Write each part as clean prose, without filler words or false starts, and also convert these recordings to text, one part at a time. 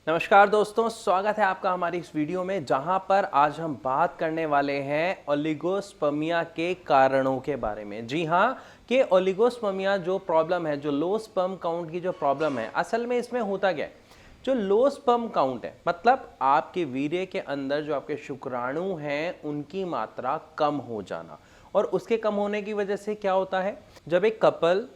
नमस्कार दोस्तों, स्वागत है आपका हमारी इस वीडियो में जहां पर आज हम बात करने वाले हैं ओलिगोस्पर्मिया के कारणों के बारे में। जी हां, कि ओलिगोस्पर्मिया जो प्रॉब्लम है, जो लो स्पर्म काउंट की जो प्रॉब्लम है, असल में इसमें होता क्या है। जो लो स्पर्म काउंट है मतलब आपके वीर्य के अंदर जो आपके शुक्राणु हैं उनकी मात्रा कम हो जाना, और उसके कम होने की वजह से क्या होता है, जब एक कपल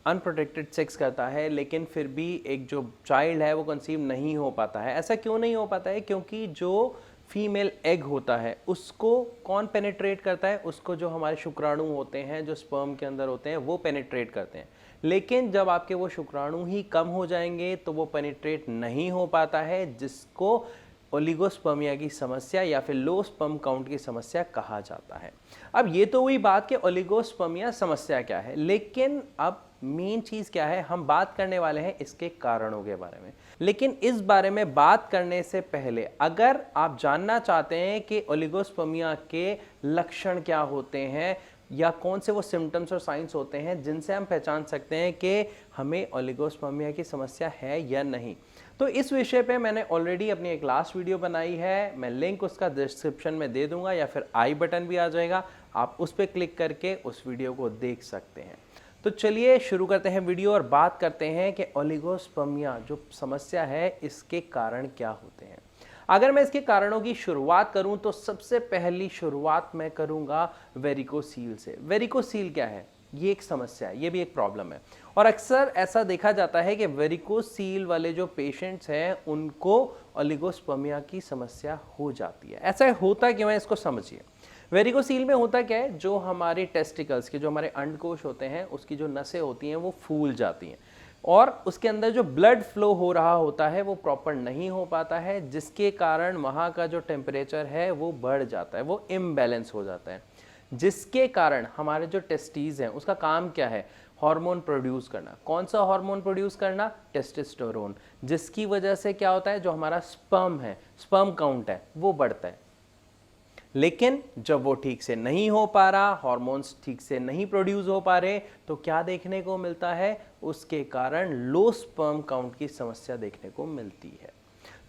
अनप्रोटेक्टेड सेक्स करता है लेकिन फिर भी एक जो चाइल्ड है वो कंसीव नहीं हो पाता है। ऐसा क्यों नहीं हो पाता है? क्योंकि जो फीमेल एग होता है उसको कौन पेनिट्रेट करता है? उसको जो हमारे शुक्राणु होते हैं, जो स्पर्म के अंदर होते हैं, वो पेनिट्रेट करते हैं। लेकिन जब आपके वो शुक्राणु ही कम हो जाएंगे तो वो पेनिट्रेट नहीं हो पाता है, जिसको ओलिगोस्पर्मिया की समस्या या फिर लो स्पर्म काउंट की समस्या कहा जाता है। अब ये तो हुई बात कि ओलिगोस्पर्मिया समस्या क्या है, लेकिन अब मेन चीज क्या है, हम बात करने वाले हैं इसके कारणों के बारे में। लेकिन इस बारे में बात करने से पहले अगर आप जानना चाहते हैं कि ओलिगोस्पर्मिया के लक्षण क्या होते हैं या कौन से वो सिम्टम्स और साइंस होते हैं जिनसे हम पहचान सकते हैं कि हमें ओलिगोस्पर्मिया की समस्या है या नहीं, तो इस विषय पे मैंने ऑलरेडी अपनी एक लास्ट वीडियो बनाई है। मैं लिंक उसका डिस्क्रिप्शन में दे दूंगा या फिर आई बटन भी आ जाएगा, आप उस पर क्लिक करके उस वीडियो को देख सकते हैं। तो चलिए शुरू करते हैं वीडियो और बात करते हैं कि ओलिगोस्पर्मिया जो समस्या है इसके कारण क्या होते हैं। अगर मैं इसके कारणों की शुरुआत करूं तो सबसे पहली शुरुआत मैं करूंगा वेरिकोसील से। वेरिकोसील क्या है? ये एक समस्या है, ये भी एक प्रॉब्लम है, और अक्सर ऐसा देखा जाता है कि वेरिकोसील वाले जो पेशेंट्स हैं उनको ओलिगोस्पर्मिया की समस्या हो जाती है। ऐसा होता क्यों है, इसको समझिए। वेरिकोसील में होता क्या है, जो हमारे टेस्टिकल्स के, जो हमारे अंडकोश होते हैं, उसकी जो नसें होती हैं वो फूल जाती हैं और उसके अंदर जो ब्लड फ्लो हो रहा होता है वो प्रॉपर नहीं हो पाता है, जिसके कारण वहाँ का जो टेम्परेचर है वो बढ़ जाता है, वो इम्बैलेंस हो जाता है, जिसके कारण हमारे जो टेस्टीज हैं उसका काम क्या है, हार्मोन प्रोड्यूस करना। कौन सा हार्मोन प्रोड्यूस करना? टेस्टोस्टेरोन, जिसकी वजह से क्या होता है, जो हमारा स्पर्म है, स्पर्म काउंट है, वो बढ़ता है। लेकिन जब वो ठीक से नहीं हो पा रहा, हार्मोन्स ठीक से नहीं प्रोड्यूस हो पा रहे, तो क्या देखने को मिलता है, उसके कारण लो स्पर्म काउंट की समस्या देखने को मिलती है।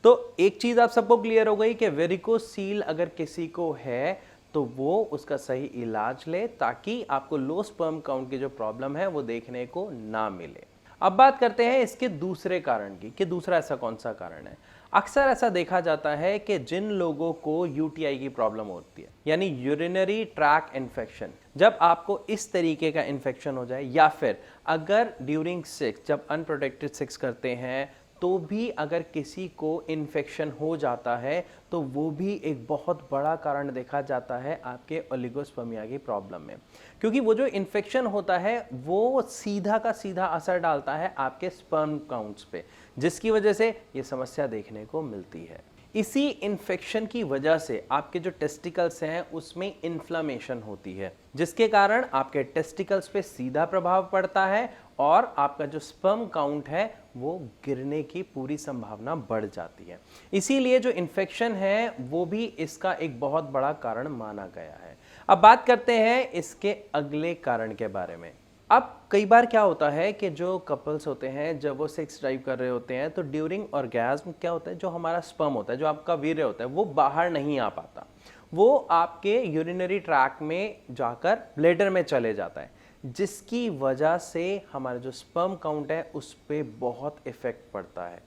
तो एक चीज आप सबको क्लियर हो गई कि वेरिकोसील अगर किसी को है तो वो उसका सही इलाज ले, ताकि आपको लो स्पर्म काउंट की जो प्रॉब्लम है वो देखने को ना मिले। अब बात करते हैं इसके दूसरे कारण की, कि दूसरा ऐसा कौन सा कारण है। अक्सर ऐसा देखा जाता है कि जिन लोगों को यूटीआई की प्रॉब्लम होती है, यानी यूरिनरी ट्रैक इन्फेक्शन, जब आपको इस तरीके का इन्फेक्शन हो जाए, या फिर अगर ड्यूरिंग सेक्स, जब अनप्रोटेक्टेड सेक्स करते हैं तो भी अगर किसी को इन्फेक्शन हो जाता है, तो वो भी एक बहुत बड़ा कारण देखा जाता है आपके ओलिगोस्पर्मिया की प्रॉब्लम में। क्योंकि वो जो इन्फेक्शन होता है वो सीधा का सीधा असर डालता है आपके स्पर्म काउंट्स पे, जिसकी वजह से ये समस्या देखने को मिलती है। इसी इन्फेक्शन की वजह से आपके जो टेस्टिकल्स हैं उसमें इन्फ्लेमेशन होती है, जिसके कारण आपके टेस्टिकल्स पे सीधा प्रभाव पड़ता है और आपका जो स्पर्म काउंट है वो गिरने की पूरी संभावना बढ़ जाती है। इसीलिए जो इन्फेक्शन है वो भी इसका एक बहुत बड़ा कारण माना गया है। अब बात करते हैं इसके अगले कारण के बारे में। अब कई बार क्या होता है कि जो कपल्स होते हैं जब वो सेक्स ड्राइव कर रहे होते हैं तो ड्यूरिंग ऑर्गेज्म क्या होता है, जो हमारा स्पर्म होता है, जो आपका वीर्य होता है, वो बाहर नहीं आ पाता, वो आपके यूरिनरी ट्रैक में जाकर ब्लैडर में चले जाता है, जिसकी वजह से हमारा जो स्पर्म काउंट है उस पर बहुत इफेक्ट पड़ता है।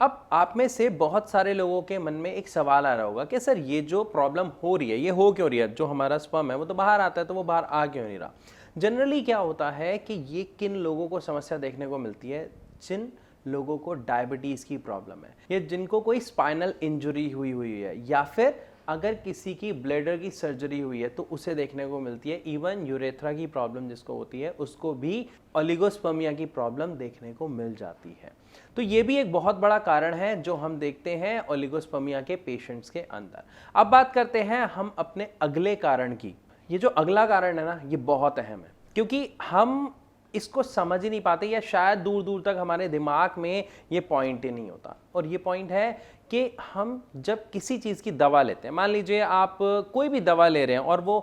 अब आप में से बहुत सारे लोगों के मन में एक सवाल आ रहा होगा कि सर ये जो प्रॉब्लम हो रही है ये हो क्यों रही है, जो हमारा स्पर्म है वो तो बाहर आता है तो वो बाहर आ क्यों नहीं रहा। जनरली क्या होता है कि ये किन लोगों को समस्या देखने को मिलती है, जिन लोगों को डायबिटीज़ की प्रॉब्लम है, या जिनको कोई स्पाइनल इंजरी हुई है, या फिर अगर किसी की ब्लैडर की सर्जरी हुई है तो उसे देखने को मिलती है। इवन यूरेथ्रा की प्रॉब्लम जिसको होती है उसको भी ओलिगोस्पर्मिया की प्रॉब्लम देखने को मिल जाती है। तो ये भी एक बहुत बड़ा कारण है जो हम देखते हैं ओलिगोस्पर्मिया के पेशेंट्स के अंदर। अब बात करते हैं हम अपने अगले कारण की। ये जो अगला कारण है ना, ये बहुत अहम है, क्योंकि हम इसको समझ ही नहीं पाते, या शायद दूर दूर तक हमारे दिमाग में ये पॉइंट ही नहीं होता। और ये पॉइंट है कि हम जब किसी चीज़ की दवा लेते हैं, मान लीजिए आप कोई भी दवा ले रहे हैं और वो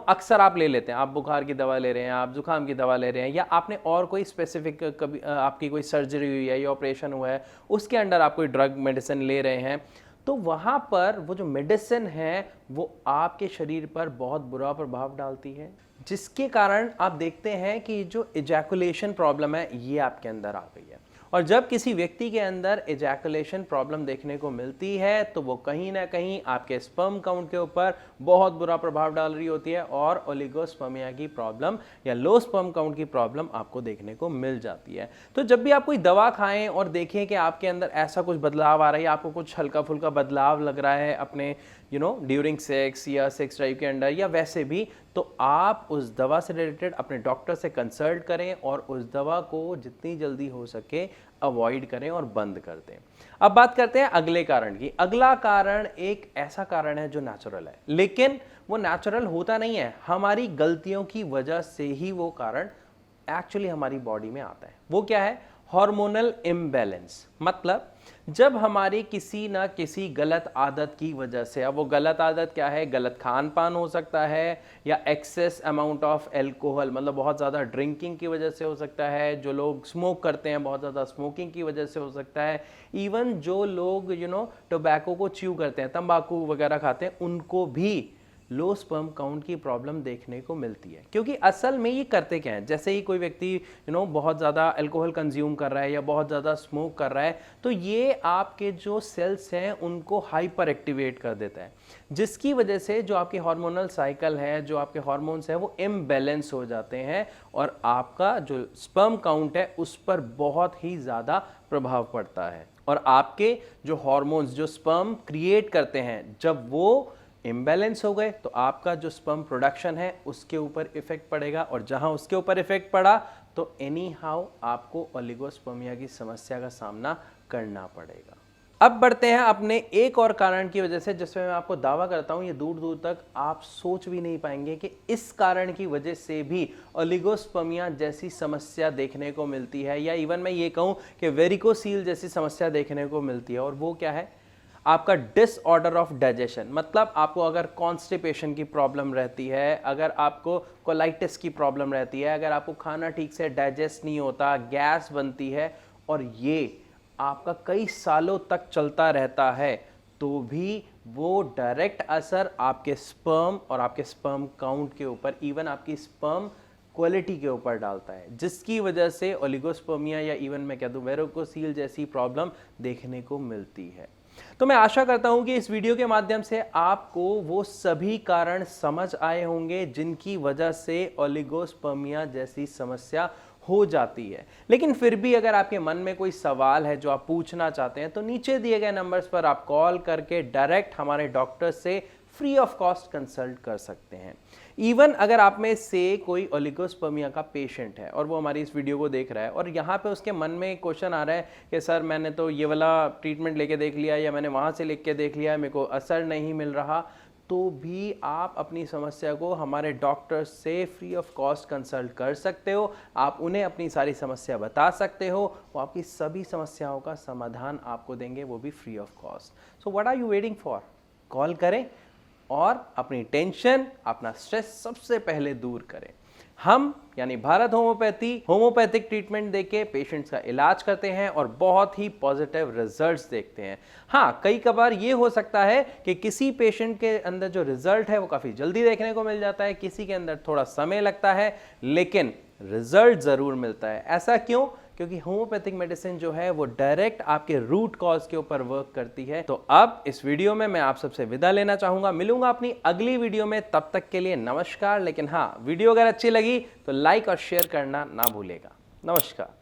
अक्सर आप ले लेते हैं, आप बुखार की दवा ले रहे हैं, आप जुकाम की दवा ले रहे हैं, या आपने और कोई स्पेसिफिक कभी आपकी कोई सर्जरी हुई है या ऑपरेशन हुआ है उसके अंडर आप कोई ड्रग मेडिसिन ले रहे हैं, तो वहाँ पर वो जो मेडिसिन है वो आपके शरीर पर बहुत बुरा प्रभाव डालती है, जिसके कारण आप देखते हैं कि जो इजैकुलेशन प्रॉब्लम है ये आपके अंदर आ गई है। और जब किसी व्यक्ति के अंदर इजैकुलेशन प्रॉब्लम देखने को मिलती है तो वो कहीं ना कहीं आपके स्पर्म काउंट के ऊपर बहुत बुरा प्रभाव डाल रही होती है और ओलिगोस्पर्मिया की प्रॉब्लम या लो स्पर्म काउंट की प्रॉब्लम आपको देखने को मिल जाती है। तो जब भी आप कोई दवा खाएं और देखें कि आपके अंदर ऐसा कुछ बदलाव आ रहा है, आपको कुछ हल्का फुल्का बदलाव लग रहा है अपने ड्यूरिंग सेक्स या सेक्स ड्राइव के अंदर या वैसे भी, तो आप उस दवा से रिलेटेड अपने डॉक्टर से कंसल्ट करें और उस दवा को जितनी जल्दी हो सके अवॉइड करें और बंद कर दें। अब बात करते हैं अगले कारण की। अगला कारण एक ऐसा कारण है जो नेचुरल है, लेकिन वो नेचुरल होता नहीं है, हमारी गलतियों की वजह से ही वो कारण एक्चुअली हमारी बॉडी में आता है। वो क्या है? Hormonal imbalance. मतलब जब हमारी किसी ना किसी गलत आदत की वजह से, अब वो गलत आदत क्या है? गलत खान पान हो सकता है, या एक्सेस अमाउंट ऑफ एल्कोहल, मतलब बहुत ज़्यादा ड्रिंकिंग की वजह से हो सकता है, जो लोग स्मोक करते हैं बहुत ज़्यादा स्मोकिंग की वजह से हो सकता है, इवन जो लोग टोबैको को च्यू करते हैं, तंबाकू वगैरह खाते हैं, उनको भी लो स्पर्म काउंट की प्रॉब्लम देखने को मिलती है। क्योंकि असल में ये करते क्या है, जैसे ही कोई व्यक्ति बहुत ज़्यादा अल्कोहल कंज्यूम कर रहा है या बहुत ज़्यादा स्मोक कर रहा है, तो ये आपके जो सेल्स हैं उनको हाइपर एक्टिवेट कर देता है, जिसकी वजह से जो आपकी हार्मोनल साइकिल है, जो आपके हार्मोन्स हैं, वो इम्बैलेंस हो जाते हैं और आपका जो स्पर्म काउंट है उस पर बहुत ही ज़्यादा प्रभाव पड़ता है। और आपके जो हार्मोन्स जो स्पर्म क्रिएट करते हैं, जब वो इम्बैलेंस हो गए तो आपका जो स्पर्म प्रोडक्शन है उसके ऊपर इफेक्ट पड़ेगा, और जहां उसके ऊपर इफेक्ट पड़ा तो एनी हाउ आपको ओलिगोस्पर्मिया की समस्या का सामना करना पड़ेगा। अब बढ़ते हैं अपने एक और कारण की वजह से, जिसमें मैं आपको दावा करता हूं ये दूर दूर तक आप सोच भी नहीं पाएंगे कि इस कारण की वजह से भी ओलिगोस्पर्मिया जैसी समस्या देखने को मिलती है, या इवन मैं ये कहूं कि वेरिकोसील जैसी समस्या देखने को मिलती है। और वो क्या है? आपका डिसऑर्डर ऑफ डाइजेशन। मतलब आपको अगर कॉन्स्टिपेशन की प्रॉब्लम रहती है, अगर आपको कोलाइटिस की प्रॉब्लम रहती है, अगर आपको खाना ठीक से डाइजेस्ट नहीं होता, गैस बनती है, और ये आपका कई सालों तक चलता रहता है, तो भी वो डायरेक्ट असर आपके स्पर्म और आपके स्पर्म काउंट के ऊपर, इवन आपकी स्पर्म क्वालिटी के ऊपर डालता है, जिसकी वजह से ओलिगोस्पर्मिया या इवन मैं कह दूं वेरिकोसील जैसी प्रॉब्लम देखने को मिलती है। तो मैं आशा करता हूं कि इस वीडियो के माध्यम से आपको वो सभी कारण समझ आए होंगे जिनकी वजह से ओलिगोस्पर्मिया जैसी समस्या हो जाती है। लेकिन फिर भी अगर आपके मन में कोई सवाल है जो आप पूछना चाहते हैं, तो नीचे दिए गए नंबर्स पर आप कॉल करके डायरेक्ट हमारे डॉक्टर से फ्री ऑफ कॉस्ट कंसल्ट कर सकते हैं। इवन अगर आप में से कोई ओलिगोस्पर्मिया का पेशेंट है और वो हमारी इस वीडियो को देख रहा है और यहाँ पे उसके मन में क्वेश्चन आ रहा है कि सर मैंने तो ये वाला ट्रीटमेंट लेके देख लिया या मैंने वहाँ से लिख के देख लिया, मेरे को असर नहीं मिल रहा, तो भी आप अपनी समस्या को हमारे डॉक्टर से फ्री ऑफ कॉस्ट कंसल्ट कर सकते हो। आप उन्हें अपनी सारी समस्या बता सकते हो, वो आपकी सभी समस्याओं का समाधान आपको देंगे, वो भी free of cost. So what are you waiting for? Call करें और अपनी टेंशन, अपना स्ट्रेस सबसे पहले दूर करें। हम यानी भारत होम्योपैथिक ट्रीटमेंट देके पेशेंट्स का इलाज करते हैं और बहुत ही पॉजिटिव रिजल्ट्स देखते हैं। हाँ, कई कबार ये हो सकता है कि किसी पेशेंट के अंदर जो रिजल्ट है वो काफ़ी जल्दी देखने को मिल जाता है, किसी के अंदर थोड़ा समय लगता है, लेकिन रिजल्ट ज़रूर मिलता है। ऐसा क्यों? क्योंकि होम्योपैथिक मेडिसिन जो है वो डायरेक्ट आपके रूट कॉज के ऊपर वर्क करती है। तो अब इस वीडियो में मैं आप सबसे विदा लेना चाहूंगा, मिलूंगा अपनी अगली वीडियो में, तब तक के लिए नमस्कार। लेकिन हाँ, वीडियो अगर अच्छी लगी तो लाइक और शेयर करना ना भूलेगा। नमस्कार।